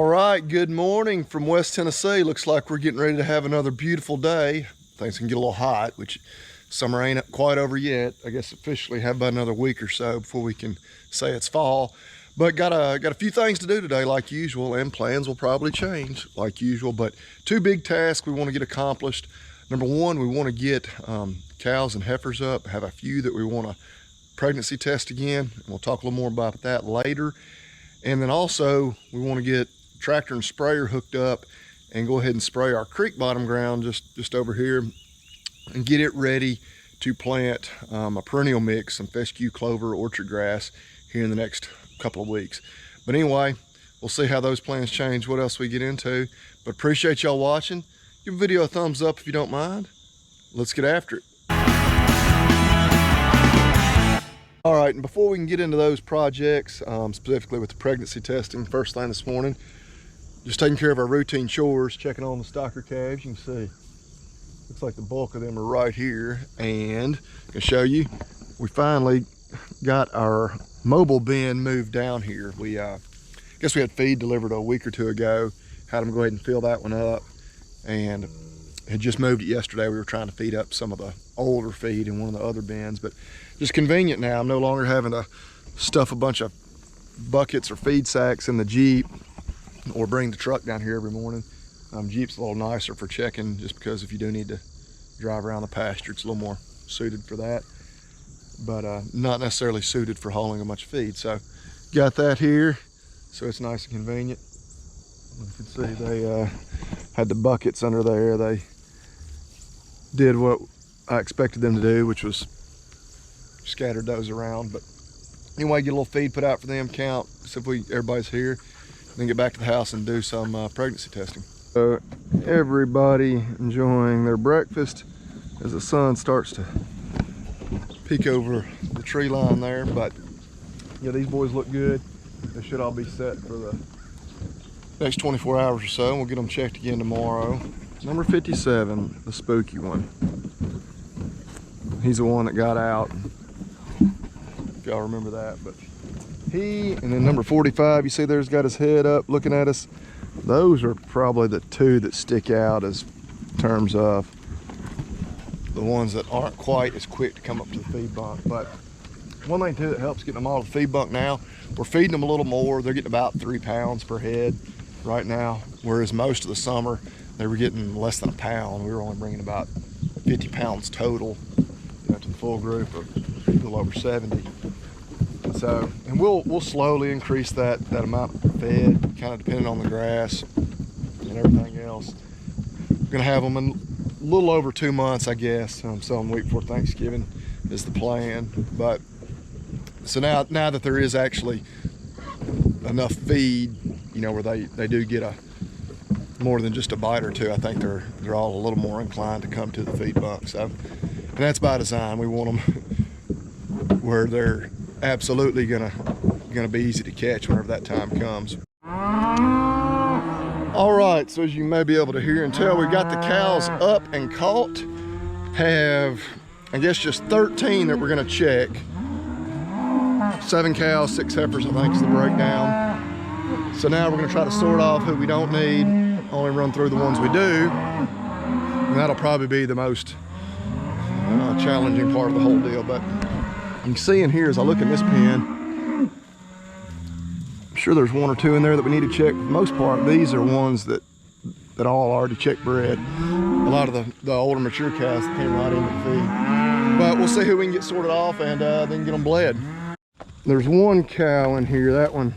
All right, good morning from West Tennessee. Looks like we're getting ready to have another beautiful day. Things can get a little hot, which summer ain't quite over yet. I guess officially have about another week or so before we can say it's fall. But got a few things to do today like usual, and plans will probably change like usual. But two big tasks we want to get accomplished. Number one, we want to get cows and heifers up, have a few that we want to pregnancy test again. And we'll talk a little more about that later. And then also we want to get tractor and sprayer hooked up and go ahead and spray our creek bottom ground just over here and get it ready to plant a perennial mix, some fescue, clover, orchard grass here in the next couple of weeks. But anyway, we'll see how those plans change, what else we get into. But appreciate y'all watching. Give the video a thumbs up if you don't mind. Let's get after it. All right, and before we can get into those projects, specifically with the pregnancy testing, first thing this morning, just taking care of our routine chores, checking on the stocker calves. You can see, looks like the bulk of them are right here. And I can show you, we finally got our mobile bin moved down here. We guess we had feed delivered a week or two ago, had them go ahead and fill that one up, and had just moved it yesterday. We were trying to feed up some of the older feed in one of the other bins, but just convenient now. I'm no longer having to stuff a bunch of buckets or feed sacks in the Jeep or bring the truck down here every morning. Jeep's a little nicer for checking, just because if you do need to drive around the pasture, it's a little more suited for that, but not necessarily suited for hauling a bunch of feed. So got that here, so it's nice and convenient. You can see they had the buckets under there. They did what I expected them to do, which was scattered those around. But anyway, get a little feed put out for them, count, see if everybody's here, then get back to the house and do some pregnancy testing. So everybody enjoying their breakfast as the sun starts to peek over the tree line there. But yeah, these boys look good. They should all be set for the next 24 hours or so, and we'll get them checked again tomorrow. Number 57, the spooky one. He's the one that got out, if y'all remember that. But he, and then number 45, you see there's got his head up looking at us. Those are probably the two that stick out as terms of the ones that aren't quite as quick to come up to the feed bunk. But one thing too that helps getting them all to the feed bunk now, we're feeding them a little more. They're getting about 3 pounds per head right now, whereas most of the summer they were getting less than a pound. We were only bringing about 50 pounds total, to the full group of a little over 70. So, and we'll slowly increase that amount fed, kind of depending on the grass and everything else. We're gonna have them in a little over 2 months, I guess. So week before Thanksgiving is the plan. But so now that there is actually enough feed, where they do get more than just a bite or two, I think they're all a little more inclined to come to the feed bunk. So, and that's by design. We want them where they're absolutely gonna be easy to catch whenever that time comes. All right, so as you may be able to hear and tell, we've got the cows up and caught. Have, I guess, just 13 that we're gonna check. 7 cows, 6 heifers, I think is the breakdown. So now we're gonna try to sort off who we don't need, only run through the ones we do. And that'll probably be the most challenging part of the whole deal. But you can see in here as I look in this pen, I'm sure there's 1 or 2 in there that we need to check. For the most part, these are ones that all already checked bred. A lot of the older mature cows that came right in the feed. But we'll see who we can get sorted off and then get them bled. There's 1 cow in here, that one,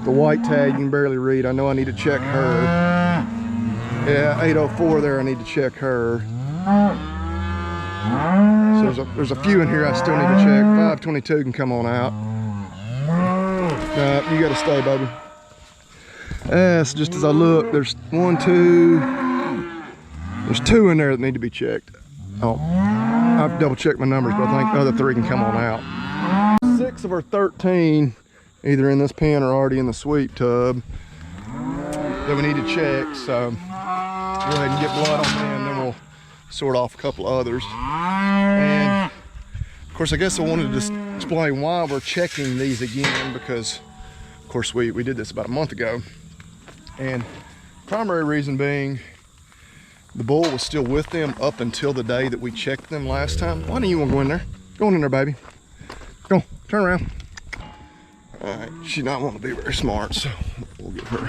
the white tag, you can barely read. I know I need to check her. Yeah, 804 there, I need to check her. So there's a few in here I still need to check. 522 can come on out. You gotta stay, baby. So just as I look, there's 1, 2, there's 2 in there that need to be checked. Oh, I've double checked my numbers, but I think the other 3 can come on out. 6 of our 13, either in this pen or already in the sweep tub, that we need to check. So go ahead and get blood on them, then we'll sort off a couple others. And of course, I guess I wanted to just explain why we're checking these again, because of course we did this about a month ago. And primary reason being, the bull was still with them up until the day that we checked them last time. Why do you want to go in there? Go in there, baby. Go, turn around. All right, she's not wanting to be very smart, so we'll give her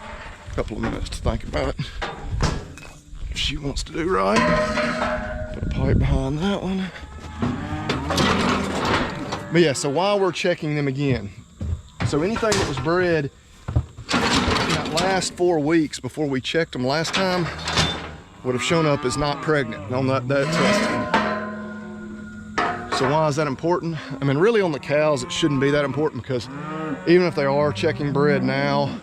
a couple of minutes to think about it. If she wants to do right, put a pipe behind that one. But yeah, so while we're checking them again, so anything that was bred in that last 4 weeks before we checked them last time would have shown up as not pregnant on that testing. So why is that important? I mean, really on the cows, it shouldn't be that important, because even if they are checking bred now,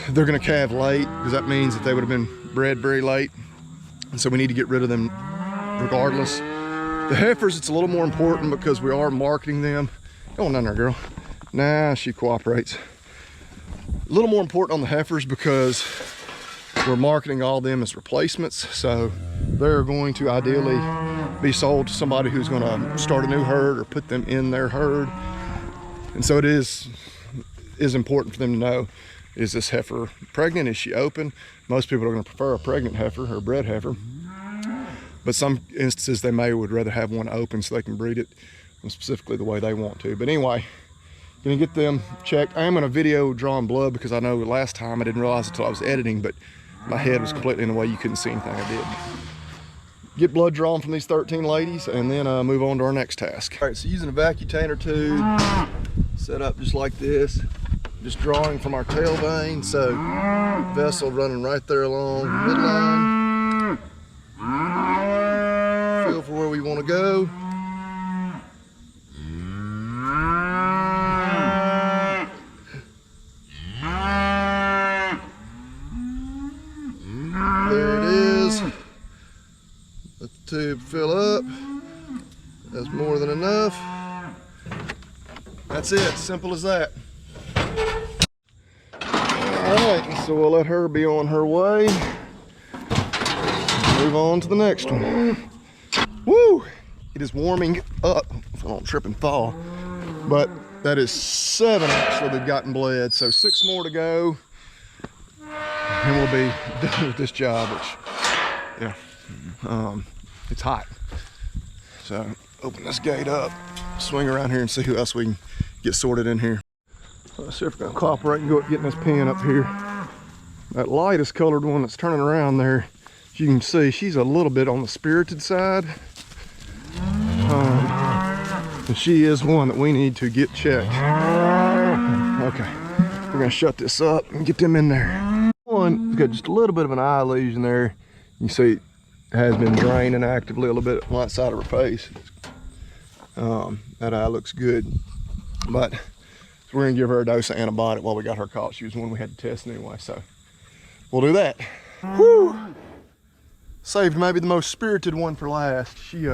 they're gonna calve late, because that means that they would have been bred very late. And so we need to get rid of them regardless. The heifers, it's a little more important because we are marketing them. Go on down there, girl. Nah, she cooperates. A little more important on the heifers because we're marketing all of them as replacements. So they're going to ideally be sold to somebody who's gonna start a new herd or put them in their herd. And so it is important for them to know, is this heifer pregnant? Is she open? Most people are gonna prefer a pregnant heifer or a bred heifer. But some instances they would rather have one open so they can breed it specifically the way they want to. But anyway, gonna get them checked. I am gonna video drawing blood because I know last time I didn't realize it until I was editing, but my head was completely in the way, you couldn't see anything I did. Get blood drawn from these 13 ladies and then move on to our next task. All right, so using a vacutainer tube, set up just like this, just drawing from our tail vein. So vessel running right there along the midline. Feel for where we want to go. There it is. Let the tube fill up. That's more than enough. That's it, simple as that. All right, so we'll let her be on her way. Move on to the next one. Woo! It is warming up. So I don't trip and fall. But that is 7 actually that have gotten bled. So 6 more to go. And we'll be done with this job, which, yeah, it's hot. So open this gate up, swing around here and see who else we can get sorted in here. Let's see if we're gonna cooperate and go at getting this pen up here. That lightest colored one that's turning around there, as you can see, she's a little bit on the spirited side. And she is one that we need to get checked. Okay, we're gonna shut this up and get them in there. One, got just a little bit of an eye lesion there. You see it has been draining actively a little bit on that side of her face. That eye looks good. But so we're gonna give her a dose of antibiotic while we got her caught. She was one we had to test anyway, so we'll do that. Whew. Saved maybe the most spirited one for last. She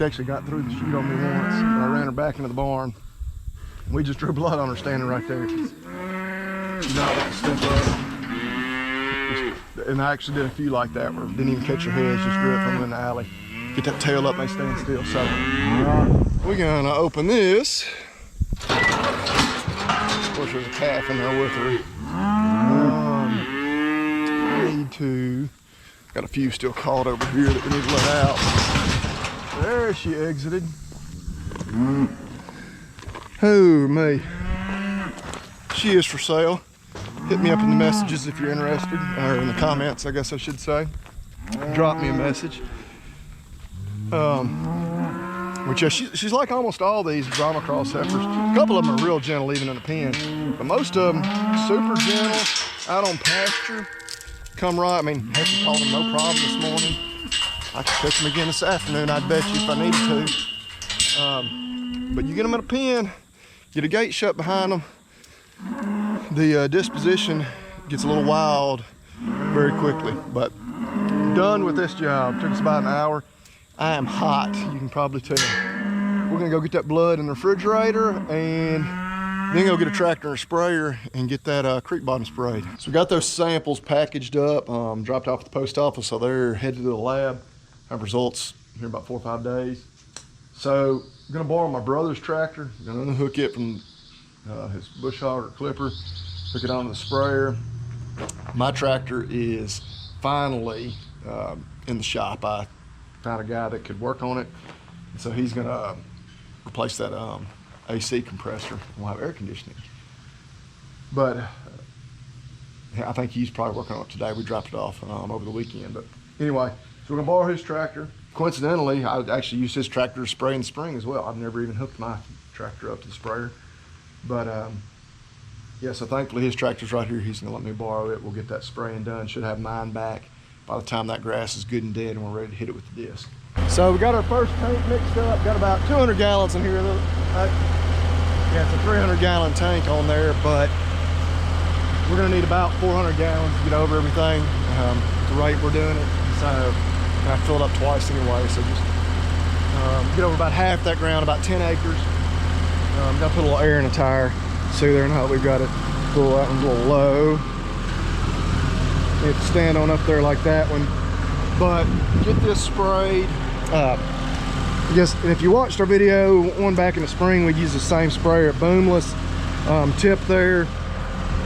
actually got through the chute on me once. I ran her back into the barn. We just drew blood on her standing right there. She's not letting step up. And I actually did a few like that where didn't even catch her head, just drew it from in the alley. Get that tail up, they stand still. So we're gonna open this. Of course, there's a calf in there with her. Need to. Got a few still caught over here that we need to let out. There she exited. Oh, me. She is for sale. Hit me up in the messages if you're interested, or in the comments, I guess I should say. Drop me a message. Which she's like almost all these Brahma cross heifers. A couple of them are real gentle even in the pen, but most of them super gentle, out on pasture. Come right, I mean, Hector called them no problem this morning. I could catch them again this afternoon, I'd bet you, if I needed to. But you get them in a pen, get a gate shut behind them, the disposition gets a little wild very quickly. But done with this job. Took us about an hour. I am hot, you can probably tell. We're gonna go get that blood in the refrigerator and then go get a tractor and a sprayer and get that creek bottom sprayed. So we got those samples packaged up, dropped off at the post office, so they're headed to the lab. Have results here in about 4 or 5 days. So I'm gonna borrow my brother's tractor, gonna unhook it from his bush hogger clipper, hook it onto the sprayer. My tractor is finally in the shop. I found a guy that could work on it, and so he's gonna replace that AC compressor. We'll have air conditioning. But I think he's probably working on it today. We dropped it off over the weekend. But anyway, so we're gonna borrow his tractor. Coincidentally, I would actually use his tractor to spray in the spring as well. I've never even hooked my tractor up to the sprayer. But yeah, so thankfully his tractor's right here. He's gonna let me borrow it. We'll get that spraying done. Should have mine back by the time that grass is good and dead and we're ready to hit it with the disc. So we got our first tank mixed up. Got about 200 gallons in here. Yeah, it's a 300-gallon tank on there, but we're gonna need about 400 gallons to get over everything. The rate we're doing it. So I filled up twice anyway. So just get over about half that ground, about 10 acres. Gotta put a little air in a tire. See there and how we've got it. Pull that one's a little low. Need to stand on up there like that one. But get this sprayed. Yes, and if you watched our video one back in the spring, we'd use the same sprayer at Boomless. Tip there,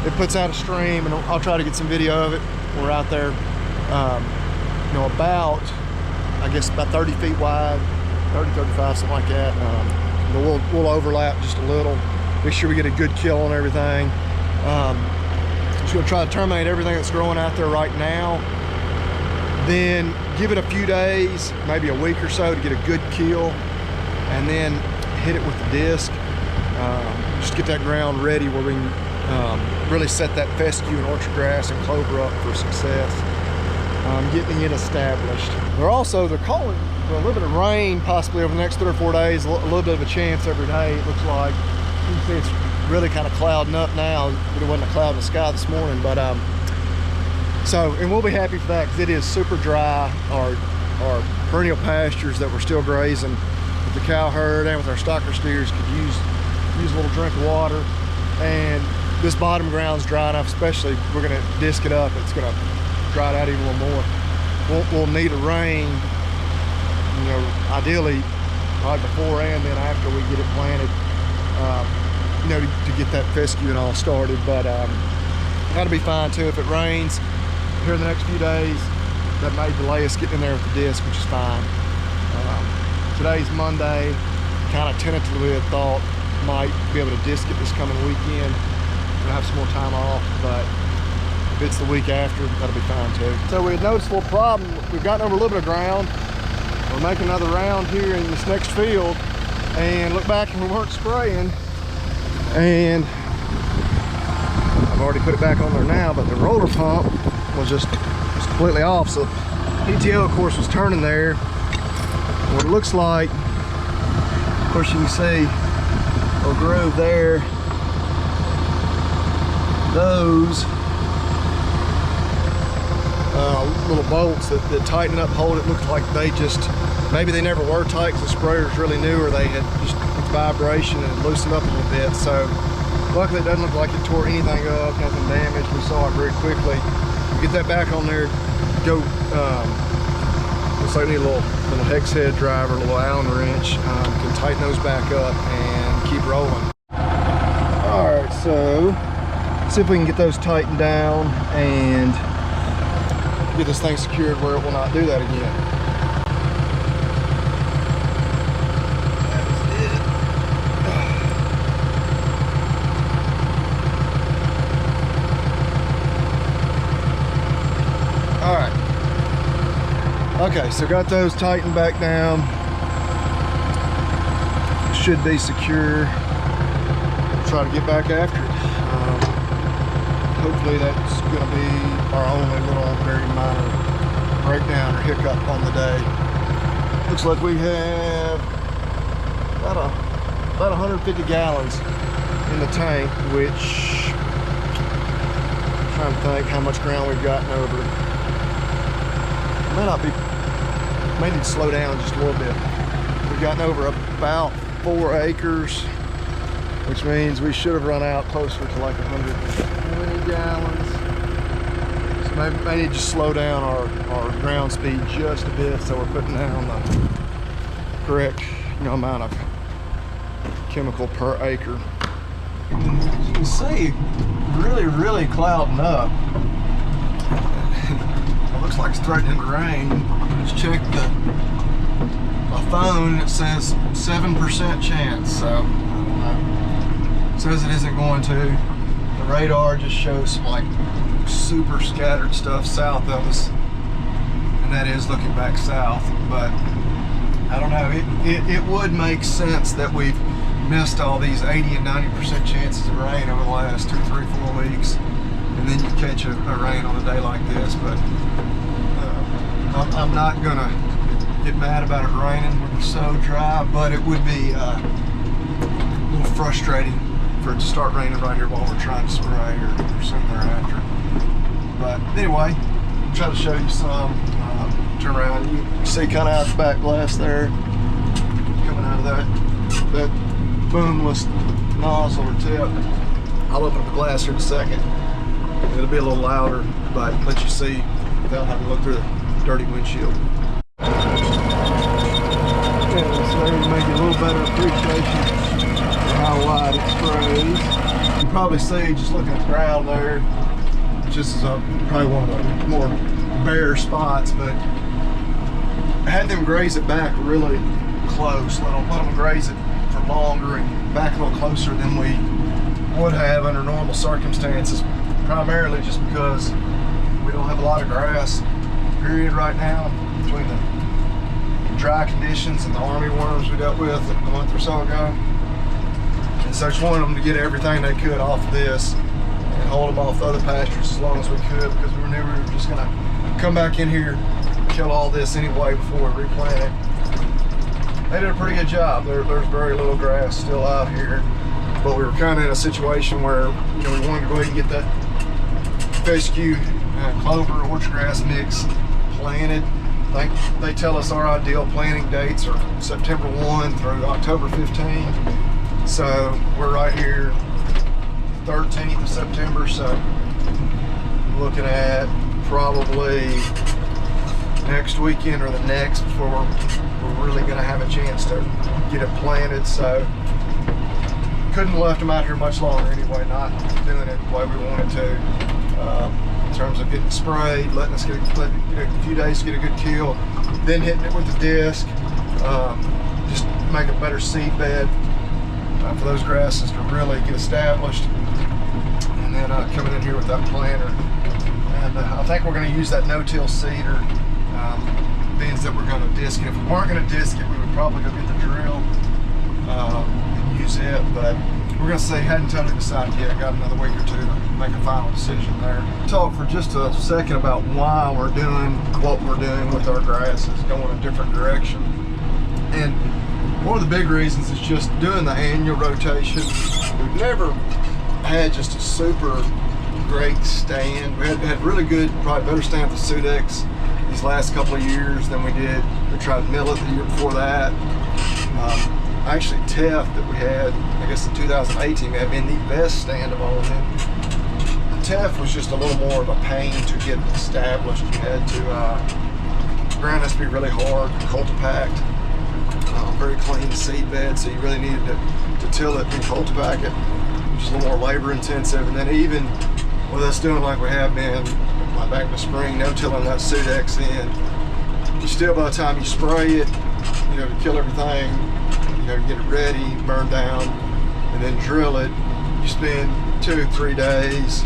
it puts out a stream, and I'll try to get some video of it. We're out there, you know, about, I guess about 30 feet wide, 30, 35, something like that. We'll overlap just a little. Make sure we get a good kill on everything. Just gonna try to terminate everything that's growing out there right now. Then give it a few days, maybe a week or so, to get a good kill, and then hit it with the disc. Just get that ground ready where we can really set that fescue and orchard grass and clover up for success. Getting it established. They're calling for a little bit of rain possibly over the next 3 or 4 days, a little bit of a chance every day, it looks like. You can see it's really kind of clouding up now. There wasn't a cloud in the sky this morning, but and we'll be happy for that because it is super dry. Our perennial pastures that we're still grazing with the cow herd and with our stocker steers could use a little drink of water. And this bottom ground's dry enough, especially we're gonna disc it up. It's gonna dry it out even a little more. We'll need a rain, you know, ideally probably before and then after we get it planted, you know, to get that fescue and all started. But that'll be fine too if it rains here in the next few days. That may delay us getting in there with the disc, which is fine. Today's Monday. Kind of tentatively had thought might be able to disc it this coming weekend. We'll have some more time off, but if it's the week after, that'll be fine too. So we had noticed a little problem. We've gotten over a little bit of ground. We're making another round here in this next field, and look back and we weren't spraying. And I've already put it back on there now, but the roller pump was just completely off. So PTO, of course, was turning there. What it looks like, of course, you can see a little groove there. Those little bolts that tighten up, hold it, looked like they just, maybe they never were tight because the sprayer's really new, or they had just with vibration and loosened up a little bit. So luckily it doesn't look like it tore anything up, nothing damaged. We saw it very quickly. Get that back on there, go, looks like we need a little hex head driver, a little Allen wrench, can tighten those back up and keep rolling. All right, so see if we can get those tightened down and get this thing secured where it will not do that again. That is it. All right. Okay, so got those tightened back down. Should be secure. Try to get back after it. Hopefully that's going to be our only little very minor breakdown or hiccup on the day. Looks like we have about 150 gallons in the tank, which I'm trying to think how much ground we've gotten over. May need to slow down just a little bit. We've gotten over about 4 acres, which means we should have run out closer to like 120 gallons. So maybe just slow down our ground speed just a bit so we're putting down the correct amount of chemical per acre. And as you can see, really clouding up. It looks like it's threatening to rain. Just check my phone, it says 7% chance, so I don't know. It says it isn't going to. The radar just shows some like super scattered stuff south of us, and that is looking back south, but I don't know, it would make sense that we've missed all these 80 and 90% chances of rain over the last 2, 3, 4 weeks, and then you catch a rain on a day like this. But I'm not gonna get mad about it raining when it's so dry, but it would be a little frustrating for it to start raining right here while we're trying to spray or soon thereafter. But anyway, I'll try to show you some. Turn around, you can see kind of out the back glass there, coming out of that boomless nozzle or tip. I'll open up the glass here in a second. It'll be a little louder, but let you see without having to look through the dirty windshield. Yeah, so there you make a little better appreciation of how wide it sprays. You can probably see, just looking at the ground there, just as probably one of the more bare spots, but I had them graze it back really close, let them graze it for longer and back a little closer than we would have under normal circumstances, primarily just because we don't have a lot of grass, period, right now, between the dry conditions and the army worms we dealt with a month or so ago. And so I just wanted them to get everything they could off of this and hold them off the other pastures as long as we could, because we knew we were just gonna come back in here, kill all this anyway before we replant it. They did a pretty good job. There's very little grass still out here, but we were kind of in a situation where, you know, we wanted to go ahead and get that fescue clover orchard grass mix planted. They tell us our ideal planting dates are September 1 through October 15. So we're right here 13th of September, so looking at probably next weekend or the next before we're really going to have a chance to get it planted. So couldn't have left them out here much longer anyway, not doing it the way we wanted to, in terms of getting sprayed, letting us get a few days to get a good kill, then hitting it with the disc, just make a better seed bed for those grasses to really get established, and then coming in here with that planter. And I think we're going to use that no-till seeder, means that we're going to disc it. If we weren't going to disc it, we would probably go get the drill and use it, but we're going to say, hadn't totally decided yet. Got another week or two to make a final decision there. Talk for just a second about why we're doing what we're doing with our grasses, going a different direction. And one of the big reasons is just doing the annual rotation. We've never had just a super great stand. We had really good, probably better stand with the Sudex these last couple of years than we did. We tried millet the year before that. Actually, Teff that we had, I guess in 2018, may have been the best stand of all of them. The Teff was just a little more of a pain to get established. You had to, the ground has to be really hard, cultipact, very clean seed bed, so you really needed to till it and cultipact it, which is a little more labor intensive. And then even with us doing like we have been, like back in the spring, no tilling that Sudex in, you still, by the time you spray it, you know, to kill everything, you know, get it ready, burn down, and then drill it, you spend 2-3 days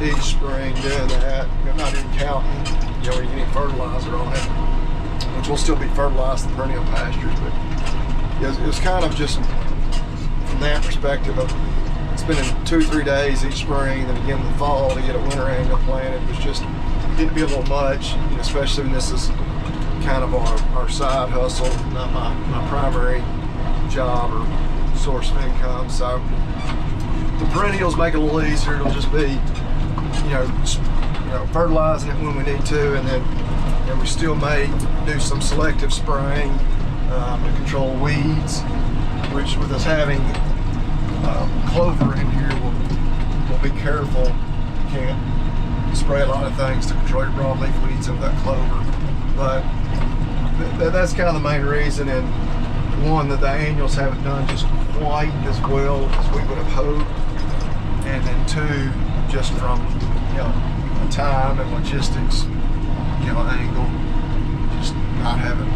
each spring doing that. You're not even counting, you know, any fertilizer on it, which will still be fertilized the perennial pastures. But it was kind of just from that perspective of spending 2-3 days each spring, then again in the fall to get a winter annual planted was just getting to be a little much, you know, especially when this is kind of our side hustle, not my primary job or source of income. So the perennials make it a little easier. It'll just be, you know, fertilizing it when we need to, and then, you know, we still may do some selective spraying to control weeds, which with us having clover in here, we'll be careful. You can't spray a lot of things to control your broadleaf weeds of that clover, but that's kind of the main reason. And one, that the annuals haven't done just quite as well as we would have hoped, and then two, just from, you know, a time and logistics, you know, angle, just not having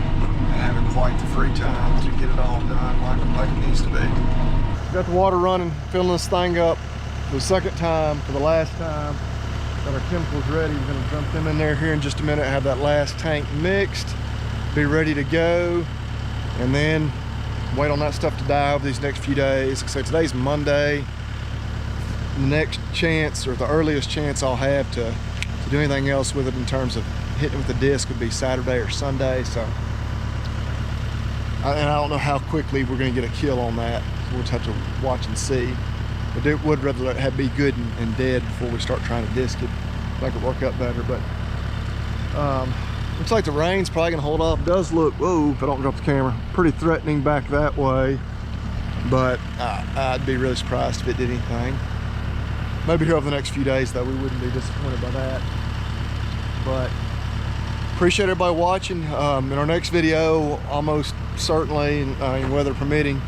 quite the free time to get it all done like it needs to be. Got the water running, filling this thing up for the second time, for the last time. Got our chemicals ready. We're gonna dump them in there here in just a minute, have that last tank mixed, be ready to go, and then wait on that stuff to die over these next few days. So today's Monday. The next chance, or the earliest chance I'll have to do anything else with it in terms of hitting it with the disc would be Saturday or Sunday. So, and I don't know how quickly we're gonna get a kill on that. We'll just have to watch and see. But I would rather let it be good and dead before we start trying to disc it, make it work out better. But looks like the rain's probably gonna hold off. It does look, whoa, if I don't drop the camera, pretty threatening back that way. But I'd be really surprised if it did anything. Maybe here over the next few days, though, we wouldn't be disappointed by that. But appreciate everybody watching. In our next video, almost certainly, weather permitting,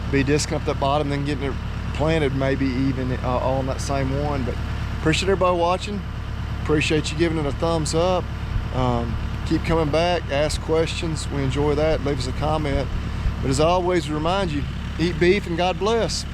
be discing up that bottom, then getting it planted, maybe even all on that same one. But appreciate everybody watching. Appreciate you giving it a thumbs up. Keep coming back, ask questions. We enjoy that. Leave us a comment. But as always, we remind you, eat beef and God bless.